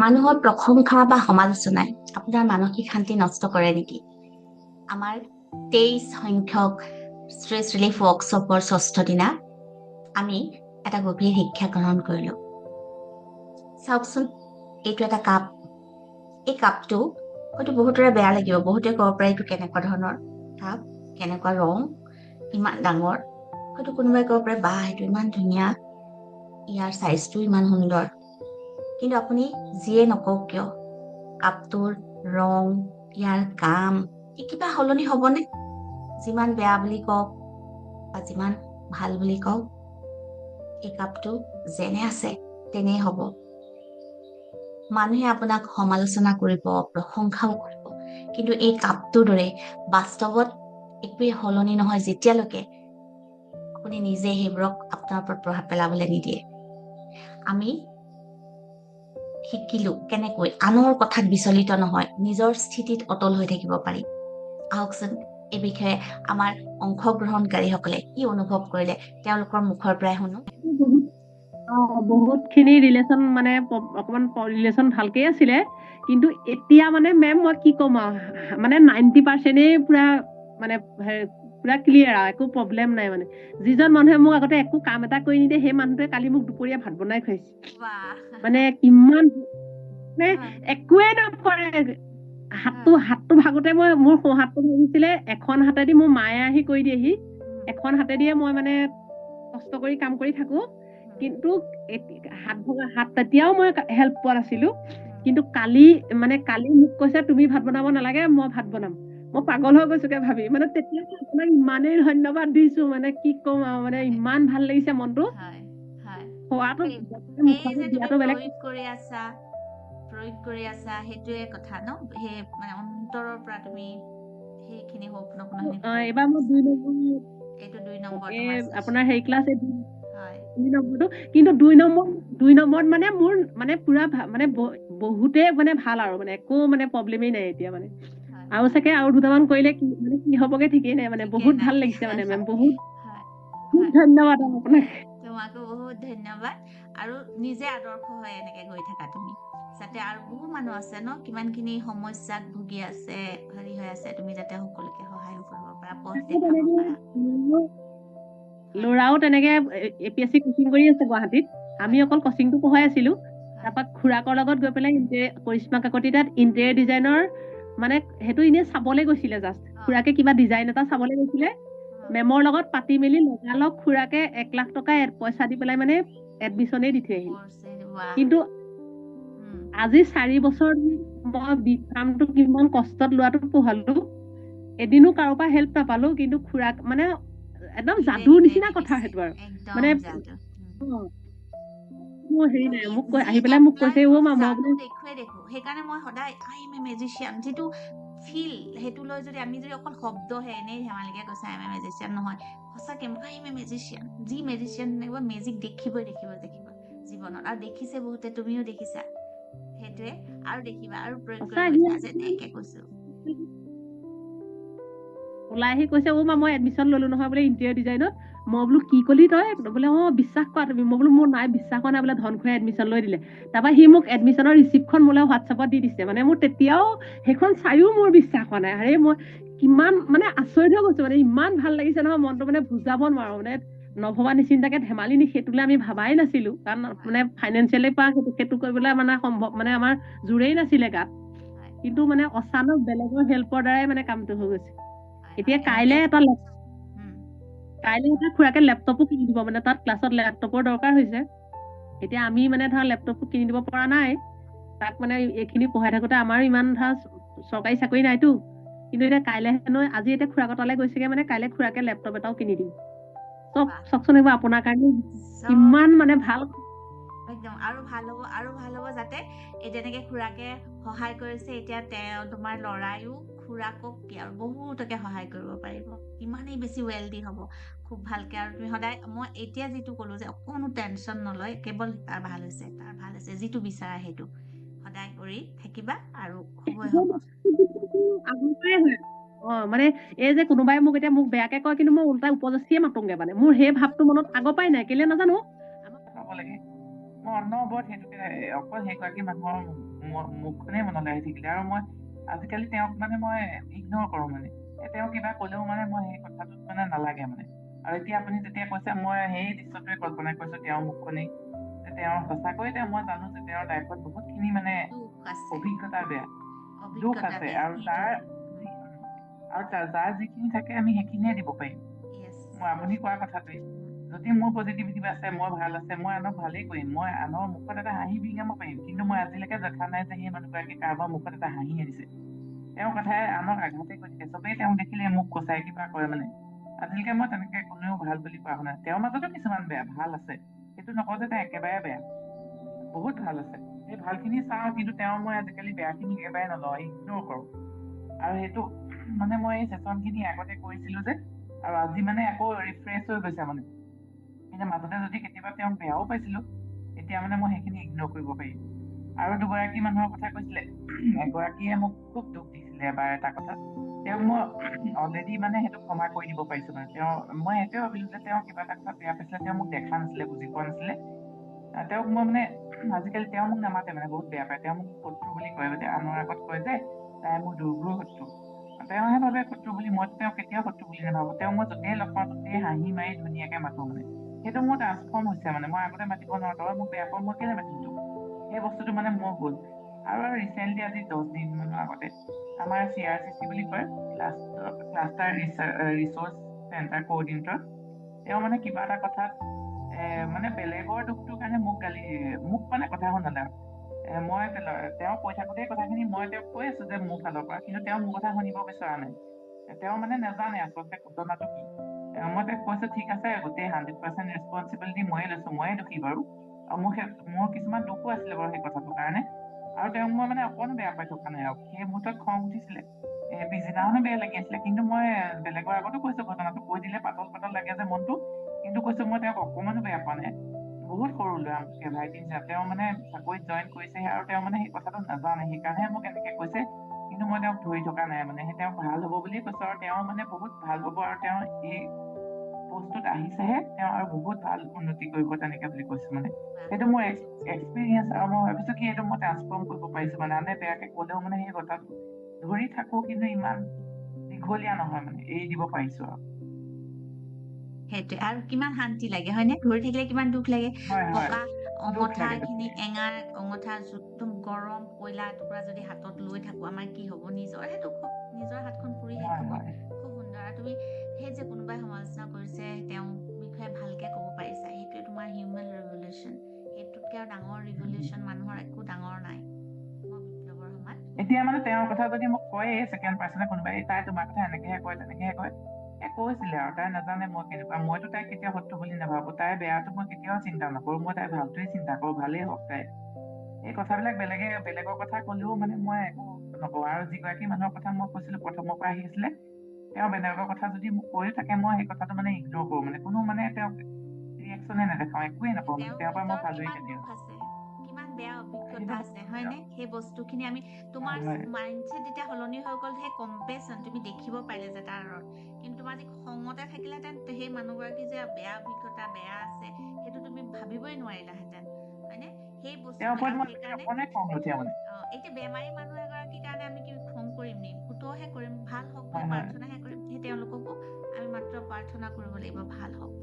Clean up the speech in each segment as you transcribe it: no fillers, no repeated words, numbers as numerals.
মানুহৰ প্ৰশংসা বা সমালোচনাই আপোনাৰ মানসিক শান্তি নষ্ট কৰে নেকি? আমাৰ 23 সংখ্যক ষ্ট্ৰেছ ৰিলিফ ৱৰ্কশ্বপৰ 6ষ্ঠ দিনা আমি এটা গভীৰ শিক্ষা গ্ৰহণ কৰিলো। চাওকচোন, এইটো এটা কাপ। এই কাপটো হয়তো বহুতৰে বেয়া লাগিব, বহুতে ক'ব পাৰে এইটো কেনেকুৱা ধৰণৰ কাপ, কেনেকুৱা ৰং, ইমান ডাঙৰ। হয়তো কোনোবাই ক'ব পাৰে বাহ, এইটো ইমান ধুনীয়া, ইয়াৰ চাইজটো ইমান সুন্দৰ। কিন্তু আপুনি যিয়ে নকওক কিয়, কাপটোৰ ৰং, ইয়াৰ কাম কিবা সলনি হ'বনে? যিমান বেয়া বুলি কওক বা যিমান ভাল বুলি কওক, এই কাপটো যেনে আছে তেনেই হ'ব। মানুহে আপোনাক সমালোচনা কৰিব, প্ৰশংসাও কৰিব, কিন্তু এই কাপটোৰ দৰে বাস্তৱত একোৱেই সলনি নহয় যেতিয়ালৈকে আপুনি নিজে সেইবোৰক আপোনাৰ ওপৰত প্ৰভাৱ পেলাবলৈ নিদিয়ে। আমি শিকিলো কেনেকৈ আনৰ কথাত বিচলিত নহয় নিজৰ স্থিতিত অটল হৈ থাকিব পাৰি। আহকচোন, এই বিষয়ে আমাৰ অংশগ্ৰহণকাৰীসকলে কি অনুভৱ কৰিলে তেওঁলোকৰ মুখৰ পৰাই শুনো। বহুত খিনি ৰিলেশ্যন মানে অকমান ৰিলেশ্যন ভালকেই আছিলে, কিন্তু এতিয়া মানে মেম মই কি ক'ম আৰু মানে 90%ই পুৰা মানে পুৰা ক্লিয়াৰ আৰু একো প্ৰব্লেম নাই। মানে যিজন মানুহে মোক আগতে একো কাম এটা কৰি নিদিয়ে সেই মানুহটোৱে কালি মোক দুপৰীয়া ভাত বনাই খুৱাইছে। মানে কিমান মানে একোৱে নকৰে, হাতটো ভাগোতে মোৰ সোঁ হাতটো ভাগিছিলে, এখন হাতেদি মোৰ মায়ে আহি কৰি দিয়েহি, এখন হাতেদিয়ে মই মানে কষ্ট কৰি কাম কৰি থাকো। কিন্তু হাত তেতিয়াও মই হেল্প পোৱা নাছিলো। কিন্তু কালি মোক কৈছে তুমি ভাত বনাব নালাগে, মই ভাত বনাম। মই পাগল হৈ গৈছোকে ভাবি, মানে তেতিয়া আপোনাক ইমানেই ধন্যবাদ দিছো, মানে কি কম আৰু, মানে ইমান ভাল লাগিছে মনটো। খোৱাটো দিয়াটো বেলেগ প্ৰয়োগ কৰি আছা সেইটোৱে কথা ন, সেই মানে অন্তৰৰ পৰা তুমি সেইখিনি এইবাৰ মই 2 নম্বৰ, এইটো 2 নম্বৰ আপোনাৰ হেৰি ক্লাছ 2 নম্বৰটো। কিন্তু 2 নম্বৰত মানে মোৰ মানে পুৰা মানে বহুতে মানে ভাল আৰু মানে একো মানে প্ৰব্লেমেই নাই এতিয়া। মানে আৰু চাগে আৰু 2টামান কৰিলে কি হ'বগে ঠিকেই নাই। মানে বহুত ভাল লাগিছে মানে মেম, বহুত ধন্যবাদ আপোনাক। তোমাকো বহুত ধন্যবাদ। আৰু নিজে আদৰ্শ হৈ এনেকে গৈ থাকা তুমি, যাতে আৰু বহু মানুহ আছে ন কিমানখিনি সমস্যাত ভুগি আছে, হেৰি হৈ আছে, তুমি যাতে সকলোকে সহায় কৰিব পাৰা, পথ দেখাব পাৰা। ল'ৰাও তেনেকে APSC কোচিং কৰি আছে গুৱাহাটীত। আমি অকল কোচিংটো পঢ়াই আছিলো। তাৰপৰা খুৰাকৰ লগত গৈ পেলাই কৰিশ্মা কাকতি তাত ইণ্টেৰিয়ৰ ডিজাইনৰ মানে সেইটো এনেই চাবলৈ গৈছিলে, জাষ্ট খুৰাকে কিবা ডিজাইন এটা চাবলৈ গৈছিলে। মেমৰ লগত পাতি মেলি লগালগ খুৰাকে 1 লাখ টকা পইচা দি পেলাই মানে এডমিশ্যনেই দি থৈ আহিল। কিন্তু আজি 4 বছৰ মই বিক্ৰামটো কিমান কষ্টত লোৱাটো পঢ়ালো, এদিনো কাৰো পৰা হেল্প নাপালো। কিন্তু খুৰাক মানে একদম যাদুৰ নিচিনা কথা সেইটো আৰু মানে মোৰ হেৰি নাই, মোক আহি পেলাই মোক কৈছে অ মা মই বোলো দেখো। সেইকাৰণে মই সদায় আই এম এ মেজিচিয়ান যিটো ফিল, সেইটো লৈ যদি আমি যদি অকল শব্দহে এনেই ধেমালিকে কৈছে আই এম এ মেজিচিয়ান নহয়, সঁচাকে আই এম এ মেজিচিয়ান, যি মেজিচিয়ান মেজিক দেখিবই জীৱনত। আৰু দেখিছে বহুতে, তুমিও দেখিছা, সেইটোৱে আৰু দেখিবা আৰু প্ৰয়োগ কৰিবা, যেনেকে কৈছো। ওলাই আহি কৈছে অ মা মই এডমিশ্যন ললো নহয় বোলে ইণ্টেৰিয়ৰ ডিজাইনত। মই বোলো কি কলি তই? বোলে বিশ্বাস কৰা তুমি। মই বোলো মোৰ নাই বিশ্বাস হোৱা নাই বোলে, ধন খুৱাই এডমিশ্যন লৈ দিলে। তাৰপৰা সি মোক এডমিশ্যনৰ ৰিচিপ্টখন মোলৈ হোৱাটছএপত দি দিছে। মানে মোৰ তেতিয়াও সেইখন চাইও মোৰ বিশ্বাস হোৱা নাই। আৰে মই কিমান মানে আচৰিত হৈ গৈছো, মানে ইমান ভাল লাগিছে নহয় মনটো, মানে বুজাব নোৱাৰো। মানে নভবা নিচিন্তাকে ধেমালি সেইটোলে আমি ভাবাই নাছিলো, কাৰণ মানে ফাইনেন্সিয়েলি পৰা সেইটো কৰিবলৈ মানে সম্ভৱ, মানে আমাৰ জোৰেই নাছিলে গাত। কিন্তু মানে অচানক বেলেগৰ হেল্পৰ দ্বাৰাই মানে কামটো হৈ গৈছে। এতিয়া কাইলে এটা খুৰাকে লেপটপো কিনি দিব, মানে তাত ক্লাছত লেপটপৰ দৰকাৰ হৈছে। এতিয়া আমি মানে ধৰা লেপটপটো কিনি দিব পৰা নাই তাক, মানে এইখিনি পঢ়াই থাকোতে আমাৰ ইমান ধৰা চৰকাৰী চাকৰি নাইতো। কিন্তু এতিয়া কাইলে হেনো আজি এতিয়া খুৰাকৰ তালৈ গৈছেগে, মানে কাইলে খুৰাকে লেপটপ এটাও কিনি দিম। চাওকচোন এইবাৰ আপোনাৰ কাৰণে কিমান মানে ভাল। একদম আৰু ভাল হ'ব যাতে এই যেনেকে খুৰাকে সহায় কৰিছে, এতিয়া তোমাৰ ল'ৰায়ো খুৰাকক আৰু বহুতকে সহায় কৰিব পাৰিব, ইমানেই বেছি ৱেলডি হ'ব, খুব ভালকে। আৰু তুমি সদায়, মই এতিয়া যিটো ক'লো যে অকণো টেনশ্যন নলয়, কেৱল তাৰ ভাল হৈছে যিটো বিচাৰা সেইটো সদায় কৰি থাকিবা আৰু হ'বই হ'ব। মানে এই যে কোনোবাই মোক এতিয়া মোক বেয়াকে কয়, কিন্তু মই উল্টা উপজস্তিয়ে মাতোংগে। মানে মোৰ সেই ভাৱটো মনত আগৰ পৰাই নাই, কেলে নাজানো। অনবৰত সেইটোকে অকল সেইগৰাকী মানুহৰ মুখখনেই মনলৈ আহি থাকিলে আৰু মই আজিকালি তেওঁক মানে মই ইগনৰ কৰো মানে তেওঁ কিবা ক'লেও মানে মই সেই কথাটোত মানে নালাগে মানে আৰু এতিয়া আপুনি যেতিয়া কৈছে মই সেই দৃশ্যটোৱে কল্পনা কৰিছো তেওঁৰ মুখখনেই তেওঁৰ সঁচাকৈয়ে মই জানো যে তেওঁৰ লাইফত বহুতখিনি মানে অভিজ্ঞতা বেয়া দুখ আছে আৰু যাৰ যিখিনি থাকে আমি সেইখিনিয়ে দিব পাৰিম মই আপুনি কোৱা কথাটোৱে যদি মোৰ পজিটিভিটি আছে মই ভাল আছে মই আনক ভালেই কৰিম মই আনৰ মুখত এটা হাঁহি বিৰিঙাব পাৰিম কিন্তু মই আজিলৈকে দেখা নাই যে সেই মানুহগৰাকী কাৰোবাৰ মুখত এটা হাঁহি আনিছে তেওঁৰ কথাই আনক আঘাতে কৰি থাকে চবেই তেওঁক দেখিলে মোক কচাই কিবা কৰে মানে আজিলৈকে মই তেনেকে কোনেও ভাল বুলি কোৱা শুনা তেওঁৰ মাজতো কিছুমান বেয়া ভাল আছে সেইটো নকওঁ যে তেওঁ একেবাৰে বেয়া বহুত ভাল আছে সেই ভালখিনি চাওঁ কিন্তু তেওঁ মই আজিকালি বেয়াখিনি একেবাৰে নলওঁ ইগনোৰ কৰোঁ আৰু সেইটো মানে মই এই ছেশ্যনখিনি আগতে কৰিছিলো যে আৰু আজি মানে আকৌ ৰিফ্ৰেছ হৈ গৈছে মানে কিন্তু মাজতে যদি কেতিয়াবা তেওঁক বেয়াও পাইছিলো এতিয়া মানে মই সেইখিনি ইগনোৰ কৰিব পাৰিম আৰু দুগৰাকী মানুহৰ কথা কৈছিলে এগৰাকীয়ে মোক খুব দুখ দিছিলে এবাৰ এটা কথা তেওঁক মই অলৰেডি মানে সেইটো ক্ষমা কৰি দিব পাৰিছো মানে মই সেইটোৱে ভাবিলো যে তেওঁ কিবা এটা কথা বেয়া পাইছিলে তেওঁ মোক দেখা নাছিলে বুজি পোৱা নাছিলে তেওঁক মই মানে আজিকালি তেওঁ মোক নামাতে মানে বহুত বেয়া পায় তেওঁ মোক শত্ৰু বুলি কয় আনৰ আগত কয় যে তাই মোৰ দুৰ্ঘৰ শত্ৰু তেওঁহে ভাবে শত্ৰু বুলি মই তেওঁ কেতিয়াও শত্ৰু বুলি নাভাবো তেওঁ মই য'তেই লগ পাওঁ ত'তেই হাঁহি মাৰি ধুনীয়াকে মাতো মানে সেইটো মোৰ ট্ৰান্সফৰ্ম হৈছে মানে মই আগতে মাতিব নোৱাৰো তই মোক বেয়া পাওঁ মই কেলে মাতিম তোক সেই বস্তুটো মানে মোৰ হ'ল আৰু ৰিচেণ্টলি আজি 10 দিন মানৰ আগতে আমাৰ CRCC বুলি কয় ক্লাষ্টাৰ ৰিচৰ্চ চেণ্টাৰ কোঅৰ্ডিনেটৰ তেওঁ মানে কিবা এটা কথাত মানে বেলেগৰ দুখটোৰ কাৰণে মোক মানে কথা শুনালে মই তেওঁ কৈ থাকোতেই কথাখিনি মই তেওঁক কৈ আছো যে মোৰ ফালৰ পৰা কিন্তু তেওঁ মোৰ কথা শুনিব বিচৰা নাই তেওঁ মানে নাজানে আচলতে ঘটনাটো কি মই তেওঁক কৈছো ঠিক আছে গোটেই 100% ৰেচপনচিবিলিটি ময়ে লৈছো ময়ে দোষী বাৰু আৰু মোৰ কিছুমান দুখো আছিলে বাৰু সেই কথাটোৰ কাৰণে আৰু তেওঁক মই মানে অকণো বেয়া পাই থকা নাই আৰু সেই মুহূৰ্তত খং উঠিছিলে পিছদিনাখনো বেয়া লাগি আছিলে কিন্তু মই বেলেগৰ আগতো কৈছো ঘটনাটো কৈ দিলে পাতল লাগে যে মনটো কিন্তু কৈছো মই তেওঁক অকণমানো বেয়া পোৱা নাই বহুত সৰু ল'ৰা মোতকে ভাইটি নিচিনা তেওঁ মানে চাকৰিত জইন কৰিছেহে আৰু তেওঁ মানে সেই কথাটো নাজানে সেইকাৰণে মোক এনেকে কৈছে কিন্তু মই তেওঁক ধৰি থকা নাই মানে সেই তেওঁ ভাল হ'ব বুলিয়ে কৈছো আৰু তেওঁ মানে বহুত ভাল হ'ব আৰু তেওঁ এই বস্তুত আহিছেহে তেওঁ আৰু বহুত ভাল উন্নতি কৰিব তেনেকে বুলি কৈছো মানে সেইটো মোৰ এক্সপিৰিয়েঞ্চ আৰু মই ভাবিছো কি এইটো মই ট্ৰান্সফৰ্ম কৰিব পাৰিছো মানে আনে বেয়াকে ক'লেও মানে সেই কথাটো ধৰি থাকো কিন্তু ইমান দীঘলীয়া নহয় মানে এৰি দিব পাৰিছো আৰু সেইটোৱে আৰু কিমান শান্তি লাগে হয়নে ধৰি থাকিলে কিমান দুখ লাগে পকা অঙঠা লাগে খিনি এঙাৰ অঙঠা একদম গৰম কয়লা টুকুৰা যদি হাতত লৈ থাকো আমাৰ কি হ'ব নিজৰহে দুখ নিজৰ হাতখন পুৰি শেষ হ'ব খুব সুন্দৰ আৰু তুমি সেই যে কোনোবাই সমালোচনা কৰিছে তেওঁৰ বিষয়ে ভালকে ক'ব পাৰিছা সেইটোৱে তোমাৰ হিউমেন ৰিভলিউচন সেইটোতকে আৰু ডাঙৰ ৰিভলিউচন মানুহৰ একো ডাঙৰ নাই বিপ্লৱৰ সমান এতিয়া মানে তেওঁৰ কথা যদি মোক কয় ছেকেণ্ড পাৰ্চনে কোনোবাই তাই তোমাৰ কথা এনেকেহে কয় তেনেকেহে কয় কৈছিলে আৰু তাই নাজানে মই কেনেকুৱা মইতো তাইক কেতিয়াও শত্ৰু বুলি নাভাবো তাইৰ বেয়াটো মই কেতিয়াও চিন্তা নকৰো মই তাইৰ ভালটোৱে চিন্তা কৰো ভালেই হওক তাই এই কথাবিলাক বেলেগৰ কথা ক'লেও মানে মই একো নকওঁ আৰু যিগৰাকী মানুহৰ কথা মই কৈছিলো প্ৰথমৰ পৰা আহি আছিলে তেওঁ বেলেগৰ কথা যদি মোক কৈ থাকে মই সেই কথাটো মানে ইগনোৰ কৰো মানে কোনো মানে তেওঁক ৰিয়েকশ্যনে নেদেখাওঁ একোৱেই নকওঁ মানে তেওঁৰ পৰা মই ভালুৱে কেতিয়াও কিমান বেয়া অভিজ্ঞতা আছে হয়নে সেই বস্তুখিনি আমি তোমাৰ মাইণ্ডছেট এতিয়া সলনি হৈ গ'ল সেই কম্পেশ্যন তুমি দেখিব পাৰিলে যে তাৰ কিন্তু তোমাৰ যদি খঙতে থাকিলেহেঁতেন সেই মানুহগৰাকী যে বেয়া অভিজ্ঞতা বেয়া আছে সেইটো তুমি ভাবিবই নোৱাৰিলাহেঁতেন হয়নে সেই বস্তু সেইকাৰণে এতিয়া বেমাৰী মানুহ এগৰাকীৰ কাৰণে আমি কি খং কৰিম নি ফুটহে কৰিম ভাল হওক বুলি প্ৰাৰ্থনাহে কৰিম সেই তেওঁলোককো আমি মাত্ৰ প্ৰাৰ্থনা কৰিব লাগিব ভাল হওক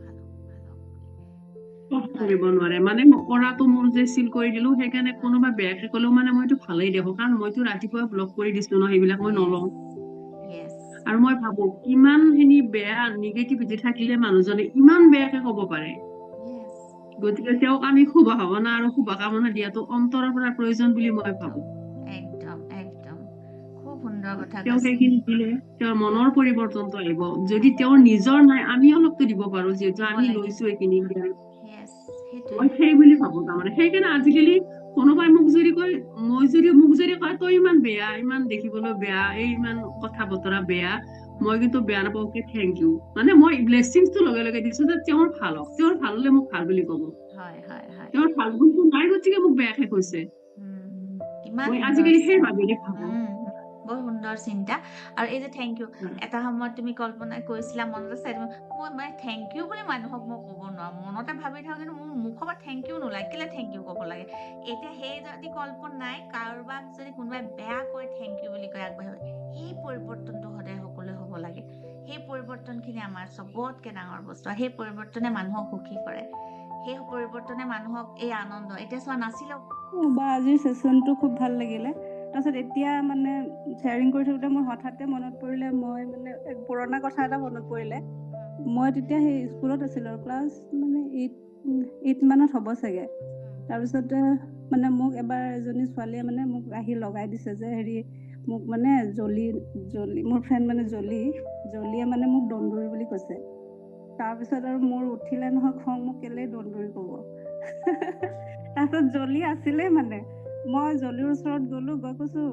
কৰিব নোৱাৰে মানে কৰাটো মোৰ যে চিল কৰি দিলো সেইকাৰণে কোনোবা বেয়াকে ক'লেও মানে মইতো ভালেই দেখো কাৰণ মইতো ৰাতিপুৱা ব্লক কৰি দিছো ন সেইবিলাক মই নলওঁ আৰু মই ভাবো কিমান খিনি বেয়া নিগেটিভিটি থাকিলে মানুহজনে ইমান বেয়াকে ক'ব পাৰে গতিকে তেওঁক আমি শুভকামনা আৰু শুভকামনা দিয়াটো অন্তৰৰ পৰা প্ৰয়োজন বুলি মই ভাবো তেওঁ সেইখিনি দিলে তেওঁৰ মনৰ পৰিৱৰ্তনটো আহিব যদি তেওঁৰ নিজৰ নাই আমি অলপতো দিব পাৰো যিহেতু আমি লৈছো এইখিনি মই সেই বুলি ভাবো তাৰমানে সেইকাৰণে আজিকালি কোনোবাই মোক যদি কয় মোক যদি কয় তই ইমান বেয়া ইমান দেখিবলৈ বেয়া এই ইমান কথা বতৰা বেয়া মই কিন্তু বেয়া নাপাওঁ থেংক ইউ মানে মই ব্লেছিংছটো লগে লগে দিছো যে তেওঁৰ ভাল হওক তেওঁৰ ভাল হলে মোক ভাল বুলি কব তেওঁৰ ভাল গুণটো নাই গতিকে মোক বেয়াকে কৈছে মই আজিকালি সেই ভাবিলে ভাবো বৰ সুন্দৰ চিন্তা আৰু এই যে থেংক ইউ এটা সময়ত তুমি কল্পনা কৰিছিলা মনত আছে মই মানে থেংক ইউ বুলি মানুহক মই ক'ব নোৱাৰো মনতে ভাবি থাকো কিন্তু মোৰ মুখৰ পৰা থেংক ইউ নোলায় কেলে থেংক ইউ ক'ব লাগে এতিয়া সেই যদি কল্পনা নাই কাৰোবাক যদি কোনোবাই বেয়া কয় থেংক ইউ বুলি কয় আগবাঢ়িব সেই পৰিৱৰ্তনটো সদায় সকলোৱে হ'ব লাগে সেই পৰিৱৰ্তনখিনি আমাৰ চবতকে ডাঙৰ বস্তু আৰু সেই পৰিৱৰ্তনে মানুহক সুখী কৰে সেই পৰিৱৰ্তনে মানুহক এই আনন্দ এতিয়া চোৱা নাছিলেও বা আজিৰ ছেশ্যনটো খুব ভাল লাগিলে তাৰপিছত এতিয়া মানে শ্বেয়াৰিং কৰি থাকোঁতে মোৰ হঠাতে মনত পৰিলে মই মানে এক পুৰণা কথা এটা মনত পৰিলে মই তেতিয়া সেই স্কুলত আছিলোঁ ক্লাছ মানে 8 মানত হ'ব চাগে তাৰপিছতে মানে মোক এবাৰ এজনী ছোৱালীয়ে মানে মোক আহি লগাই দিছে যে হেৰি মোক মানে জলি মোৰ ফ্ৰেণ্ড মানে জলিয়ে মানে মোক দন্দুৰি বুলি কৈছে তাৰপিছত আৰু মোৰ উঠিলে নহয় খং মোক কেলেই দন্দুৰি ক'ব তাৰপিছত জলি আছিলে মানে মই জলিৰ ওচৰত গ'লো গৈ কৈছো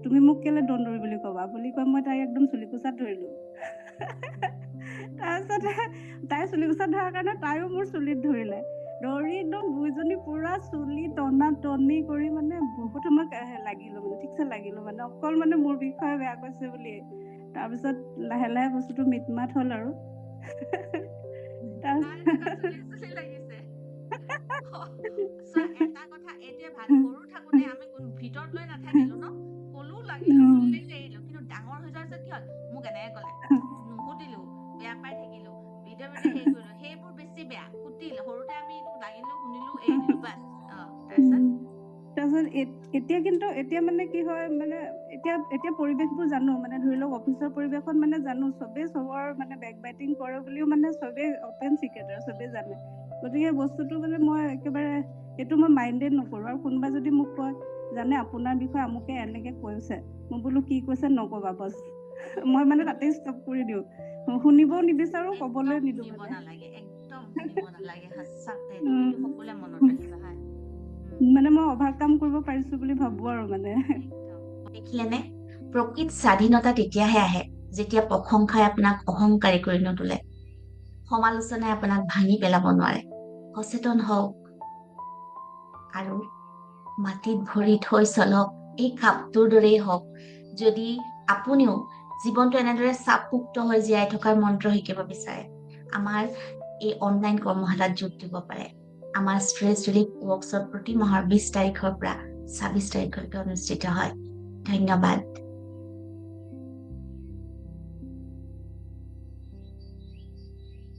তুমি মোক কেলে দন্দুৰি বুলি ক'বা বুলি কৈ মই তাইক একদম চুলিকোচাত ধৰিলো তাৰপিছতে তাই চুলিকোচাত ধৰাৰ কাৰণে তাইও মোৰ চুলিত ধৰিলে ধৰি একদম দুইজনী পুৰা চুলি টনা টনি কৰি মানে বহুত সময় লাগিলো মানে ঠিকছে লাগিলো মানে অকল মানে মোৰ বিষয়ে বেয়া কৈছে বুলি তাৰপিছত লাহে লাহে বস্তুটো মিটমাট হ'ল আৰু এটা কথা এতিয়া ভাল সৰু থাকোতে আমি কোনো ভিতৰত লৈ নাথাকিলো ন কলো লাগিলো চুলি এৰিলো কিন্তু ডাঙৰ হৈ যোৱাৰ পিছত কি হ'ল মোক এনেকে ক'লে নুসুধিলো বেয়া পাই থাকিলো ভিতৰে ভিতৰে হেৰি কৰিলো সেইবোৰ বেছি বেয়া কুটিল সৰুতে আমি লাগিলো শুনিলো এৰি দিলো বাছ তাৰপিছত এতিয়া কিন্তু এতিয়া মানে কি হয় মানে এতিয়া পৰিৱেশবোৰ জানো মানে ধৰি লওক অফিচৰ পৰিৱেশত মানে জানো চবেই চবৰ মানে বেক বাইটিং কৰে বুলিও মানে চবেই অপেন চিক্ৰেট আৰু চবেই জানে গতিকে বস্তুটো মানে মই একেবাৰে এইটো মই মাইণ্ডেড নকৰোঁ আৰু কোনোবা যদি মোক কয় জানে আপোনাৰ বিষয়ে আমুকে এনেকে কৈছে মই বোলো কি কৈছে নকবা বছ মই মানে তাতেই ষ্টপ কৰি দিওঁ শুনিবও নিবিচাৰো ক'বলৈ নিদিওঁ মানে মই অভাৰকাম কৰিব পাৰিছো বুলি ভাবো আৰু মানে দেখিলেনে প্ৰকৃত স্বাধীনতা তেতিয়াহে আহে যেতিয়া প্ৰশংসাই আপোনাক অহংকাৰী কৰি নতুলে সমালোচনাই আপোনাক ভাঙি পেলাব নোৱাৰে সচেতন হওক আৰু মাটিত ভৰি থৈ চলক এই কাপটোৰ দৰেই হওক যদি আপুনিও জীৱনটো এনেদৰে চাপমুক্ত হৈ জীয়াই থকাৰ মন্ত্ৰ শিকিব বিচাৰে আমাৰ এই অনলাইন কৰ্মশালাত যোগ দিব পাৰে আমাৰ ষ্ট্ৰেছ ৰিলিফ ৱৰ্কশ্বপ প্ৰতি মাহৰ 20 তাৰিখৰ পৰা 26 তাৰিখলৈকে অনুষ্ঠিত হয় ধন্যবাদ